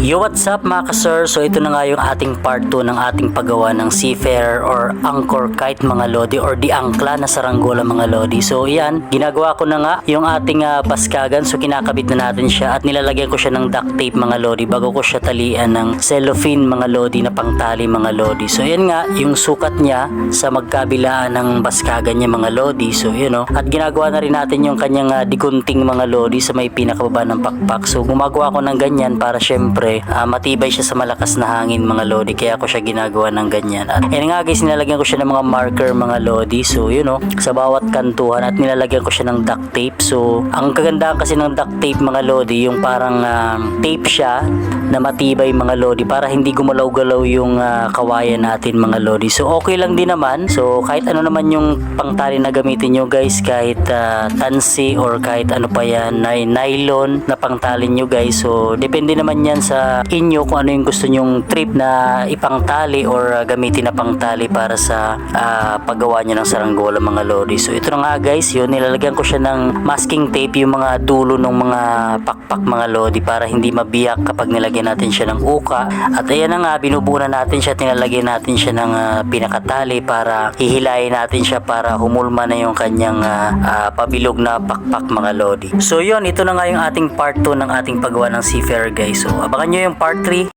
Yo, what's up mga ka-sir? So ito na nga yung ating part 2 ng ating paggawa ng seafarer or anchor kite mga lodi or di angkla na saranggola mga lodi. So yan, ginagawa ko na nga yung ating paskagan. So kinakabit na natin siya at nilalagyan ko siya ng duct tape mga lodi bago ko siya talian ng cellophane mga lodi na pangtali mga lodi. So yan nga, yung sukat niya sa magkabilaan ng baskagan niya mga lodi. So yun o. At ginagawa na rin natin yung kanyang digunting mga lodi sa may pinakababa ng pakpak. So gumagawa ko ng ganyan para syempre matibay siya sa malakas na hangin mga lodi, kaya ako siya ginagawa ng ganyan. At yan nga guys, nilalagyan ko siya ng mga marker mga lodi. So yun o, sa bawat kantuhan at nilalagyan ko siya ng duct tape. So ang kagandahan kasi ng duct tape mga lodi, yung parang tape siya na matibay mga lodi para hindi gumalaw-galaw yung kawayan natin mga lodi. So okay lang din naman. So kahit ano naman yung pangtali na gamitin nyo guys, kahit tansi or kahit ano pa yan, nylon na pangtali nyo guys. So depende naman yan sa inyo kung ano yung gusto nyong trip na ipangtali or gamitin na pangtali para sa paggawa nyo ng saranggola mga lodi. So ito na nga guys, yun, nilalagyan ko siya ng masking tape yung mga dulo ng mga pakpak mga lodi para hindi mabiyak kapag nilagyan natin siya ng uka. At ayan na nga, binubunan natin siya, tinalagyan natin siya ng pinakatali para hihilayin natin siya para humulma na yung kanyang pabilog na pakpak mga lodi. So yun, ito na nga yung ating part 2 ng ating paggawa ng seafarer guys. So abangan nyo yung part 3.